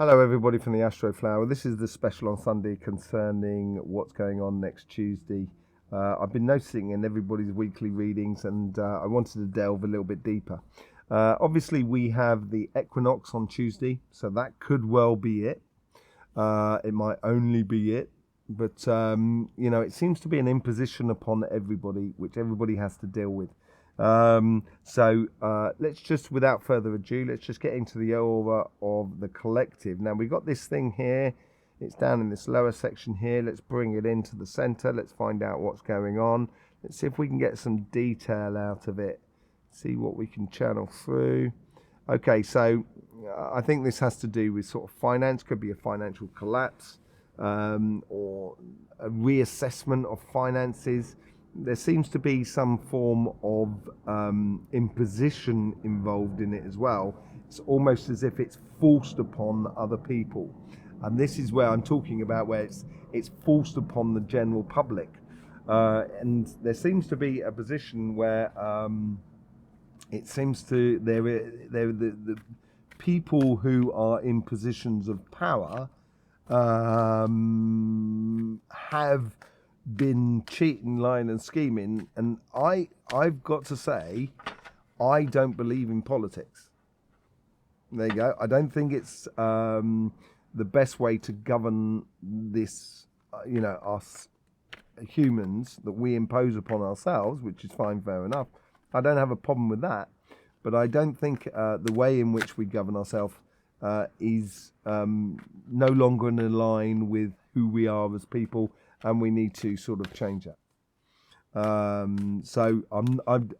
Hello everybody from the Astroflower. This is the special on Sunday concerning what's going on next Tuesday. I've been noticing in everybody's weekly readings and I wanted to delve a little bit deeper. Obviously we have the Equinox on Tuesday, so that could well be it. It might only be it, but it seems to be an imposition upon everybody, which everybody has to deal with. Let's just, without further ado, let's just get into the aura of the collective. Now we've got this thing here. It's down in this lower section here. Let's bring it into the center. Let's find out what's going on. Let's see if we can get some detail out of it. See what we can channel through. Okay, so I think this has to do with sort of finance. Could be a financial collapse or a reassessment of finances. There seems to be some form of imposition involved in it as well. It's almost as if it's forced upon other people, and this is where I'm talking about, where it's forced upon the general public. And there seems to be a position where it seems to the people who are in positions of power have been cheating, lying and scheming, and I've got to say I don't believe in politics. There you go. I don't think it's the best way to govern this, us humans that we impose upon ourselves, which is fine, fair enough. I don't have a problem with that, but I don't think the way in which we govern ourselves is no longer in line with who we are as people, and we need to sort of change that. So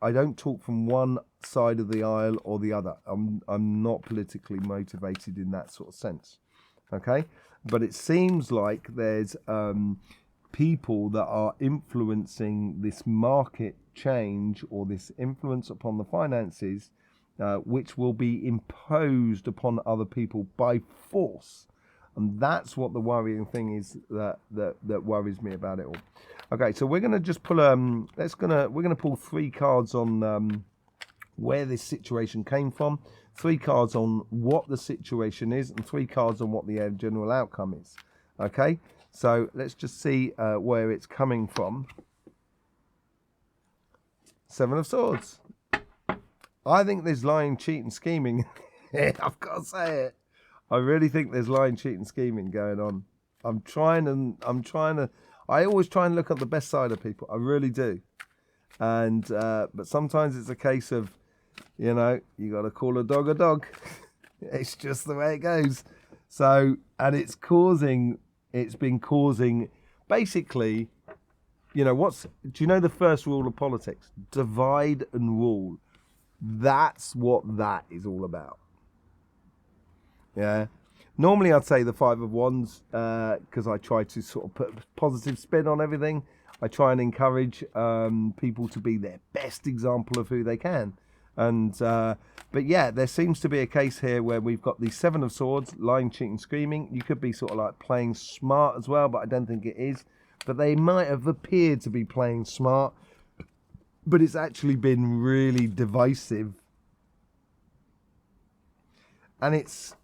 I don't talk from one side of the aisle or the other. I'm not politically motivated in that sort of sense. Okay, but it seems like there's people that are influencing this market change or this influence upon the finances, which will be imposed upon other people by force. And that's what the worrying thing is that worries me about it all. Okay, so we're gonna just pull we're gonna pull 3 cards on where this situation came from, 3 cards on what the situation is, and 3 cards on what the general outcome is. Okay, so let's just see where it's coming from. 7 of Swords. I think there's lying, cheating, scheming. I've got to say it. I really think there's lying, cheating, scheming going on. I always try and look at the best side of people. I really do. And but sometimes it's a case of, you got to call a dog a dog. It's just the way it goes. So, and it's been causing, basically, do you know the first rule of politics? Divide and rule. That's what that is all about. Yeah, normally I'd say the 5 of Wands because I try to sort of put a positive spin on everything. I try and encourage people to be their best example of who they can. And but yeah, there seems to be a case here where we've got the 7 of Swords, lying, cheating, screaming. You could be sort of like playing smart as well, but I don't think it is. But they might have appeared to be playing smart, but it's actually been really divisive. And it's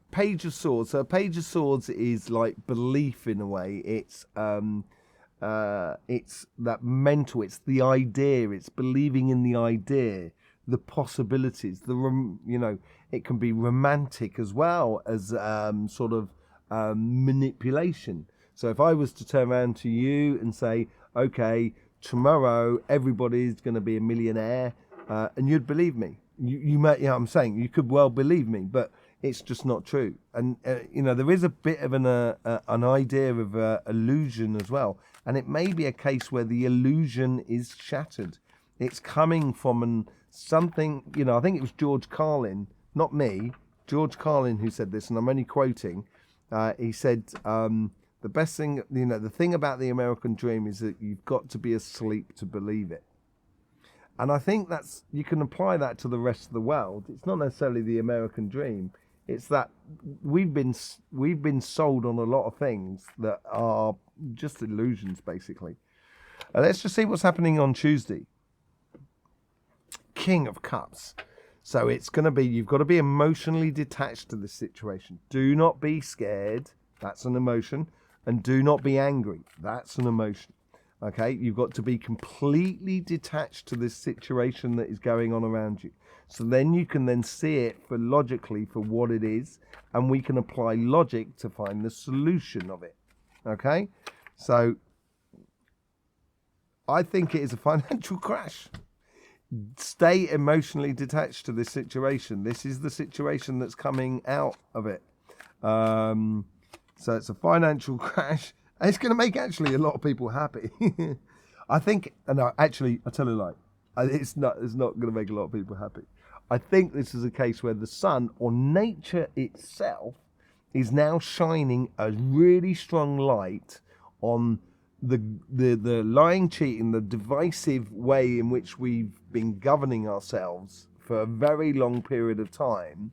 Page of Swords. So Page of Swords is like belief in a way. It's that mental. It's the idea. It's believing in the idea, the possibilities. It can be romantic as well as sort of manipulation. So if I was to turn around to you and say, okay, tomorrow everybody's going to be a millionaire, and you'd believe me. You might, I'm saying you could well believe me, but it's just not true. And there is a bit of an idea of illusion as well, and it may be a case where the illusion is shattered. It's coming from something. I think it was George Carlin, not me, George Carlin, who said this, and I'm only quoting. He said the best thing, the thing about the American dream is that you've got to be asleep to believe it. And I think you can apply that to the rest of the world. It's not necessarily the American dream. It's that we've been sold on a lot of things that are just illusions, basically. Let's just see what's happening on Tuesday. King of Cups. So it's going to be, you've got to be emotionally detached to this situation. Do not be scared. That's an emotion. And do not be angry. That's an emotion. Okay, you've got to be completely detached to this situation that is going on around you. So then you can then see it for logically for what it is, and we can apply logic to find the solution of it. Okay, so I think it is a financial crash. Stay emotionally detached to this situation. This is the situation that's coming out of it. So it's a financial crash. It's going to make actually a lot of people happy. I think, no, actually, I tell you a lie. It's not going to make a lot of people happy. I think this is a case where the sun or nature itself is now shining a really strong light on the lying, cheating, the divisive way in which we've been governing ourselves for a very long period of time.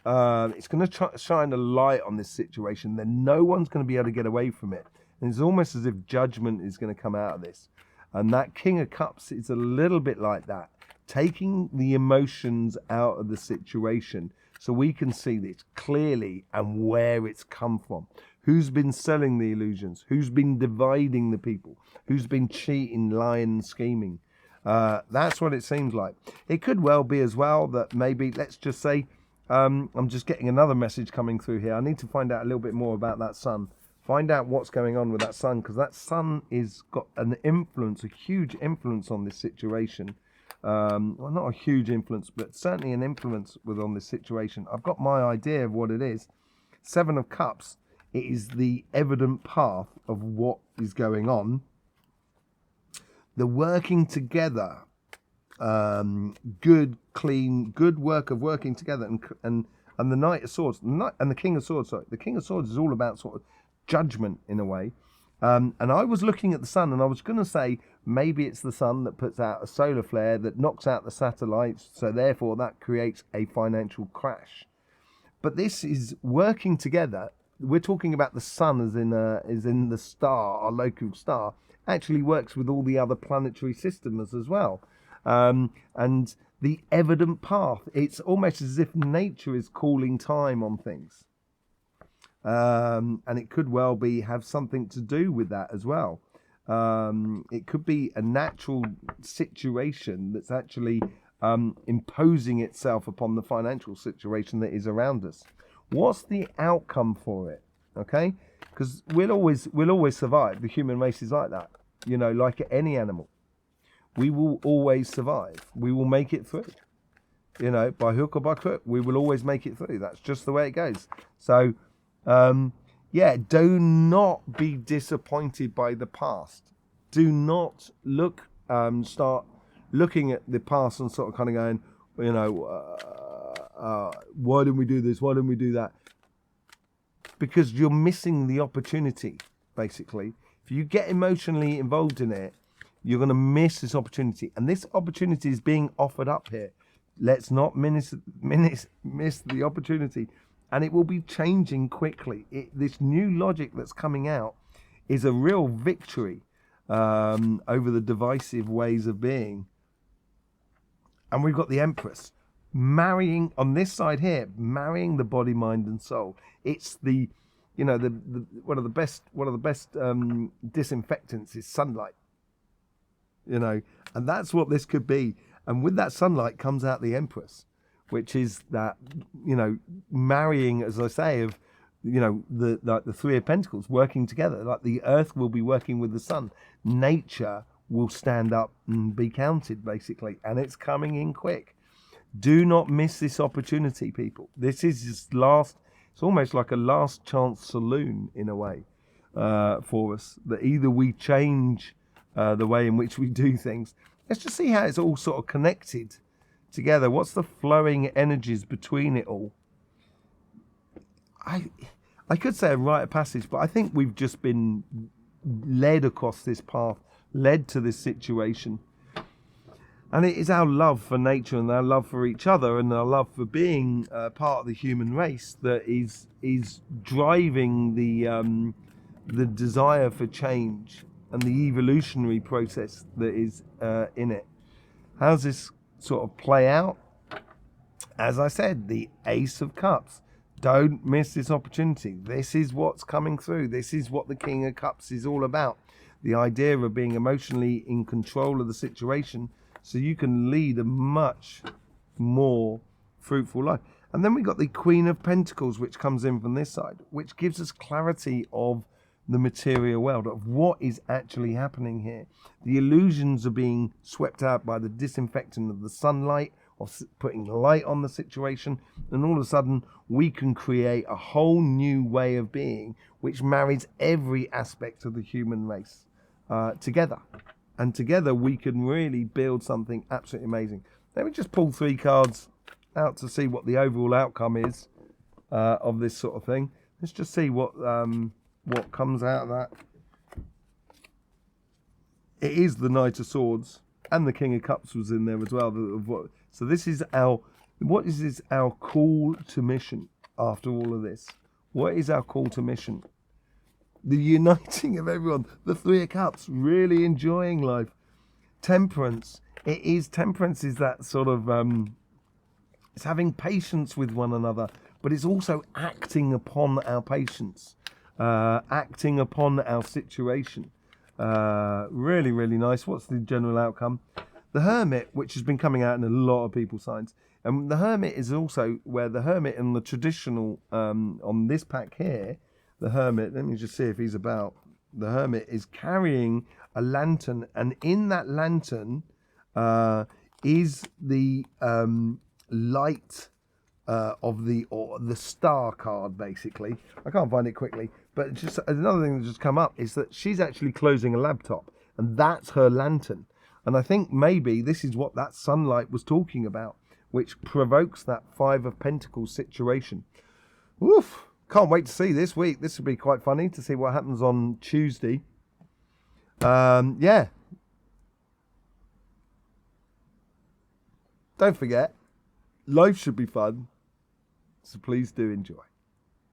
It's going to shine a light on this situation. Then no one's going to be able to get away from it. And it's almost as if judgment is going to come out of this. And that King of Cups is a little bit like that, taking the emotions out of the situation so we can see this clearly and where it's come from. Who's been selling the illusions? Who's been dividing the people? Who's been cheating, lying, and scheming? That's what it seems like. It could well be as well that maybe, let's just say, I'm just getting another message coming through here. I need to find out a little bit more about that sun. Find out what's going on with that sun, because that sun is got an influence, a huge influence on this situation. Well, not a huge influence, but certainly an influence on this situation. I've got my idea of what it is. Seven of Cups. It is the evident path of what is going on. The working together, good work of working together, and the Knight of Swords, and the King of Swords. Sorry, the King of Swords is all about sort of judgment in a way. And I was looking at the sun, and I was going to say maybe it's the sun that puts out a solar flare that knocks out the satellites, so therefore that creates a financial crash. But this is working together. We're talking about the sun as in the star, our local star, actually works with all the other planetary systems as well. And the evident path, it's almost as if nature is calling time on things. And it could well have something to do with that as well. It could be a natural situation that's actually imposing itself upon the financial situation that is around us. What's the outcome for it? Okay, because we'll always survive. The human race is like that, you know, like any animal. We will always survive. We will make it through, you know, by hook or by crook. We will always make it through. That's just the way it goes. So, yeah, do not be disappointed by the past. Do not start looking at the past and sort of kind of going, you know, why didn't we do this? Why didn't we do that? Because you're missing the opportunity, basically. If you get emotionally involved in it, you're going to miss this opportunity. And this opportunity is being offered up here. Let's not miss the opportunity. And it will be changing quickly. This new logic that's coming out is a real victory over the divisive ways of being. And we've got the Empress marrying on this side here, marrying the body, mind, and soul. It's the, you know, the one of the best disinfectants is sunlight. You know, and that's what this could be. And with that sunlight comes out the Empress, which is that, you know, marrying, as I say, of, you know, the Three of Pentacles working together. Like the Earth will be working with the sun. Nature will stand up and be counted, basically, and it's coming in quick. Do not miss this opportunity, people. This is just it's almost like a last chance saloon in a way for us, that either we change the way in which we do things. Let's just see how it's all sort of connected together. What's the flowing energies between it all? I could say a rite of passage, but I think we've just been led across this path, led to this situation. And it is our love for nature and our love for each other and our love for being part of the human race that is driving the desire for change and the evolutionary process that is in it. How's this sort of play out? as I said, the Ace of Cups. Don't miss this opportunity. This is what's coming through. This is what the King of Cups is all about. The idea of being emotionally in control of the situation so you can lead a much more fruitful life. And then we got the Queen of Pentacles, which comes in from this side, which gives us clarity of the material world, of what is actually happening here. The illusions are being swept out by the disinfecting of the sunlight, of putting light on the situation, and all of a sudden we can create a whole new way of being which marries every aspect of the human race together. And together we can really build something absolutely amazing. Let me just pull 3 cards out to see what the overall outcome is of this sort of thing. Let's just see what comes out of that. It is the Knight of Swords, and the King of Cups was in there as well. So this is what is our call to mission after all of this? What is our call to mission? The uniting of everyone. The 3 of Cups, really enjoying life. Temperance. Temperance is that sort of, it's having patience with one another, but it's also acting upon our patience, acting upon our situation. Really, really nice. What's the general outcome? The Hermit, which has been coming out in a lot of people's signs. And the Hermit is also where the Hermit in the traditional, on this pack here, the Hermit, let me just see if he's about. The Hermit is carrying a lantern, and in that lantern is the light of the star card, basically. I can't find it quickly, but just another thing that's just come up is that she's actually closing a laptop, and that's her lantern. And I think maybe this is what that sunlight was talking about, which provokes that 5 of Pentacles situation. Oof! Can't wait to see this week. This will be quite funny to see what happens on Tuesday. Yeah. Don't forget, life should be fun, so please do enjoy.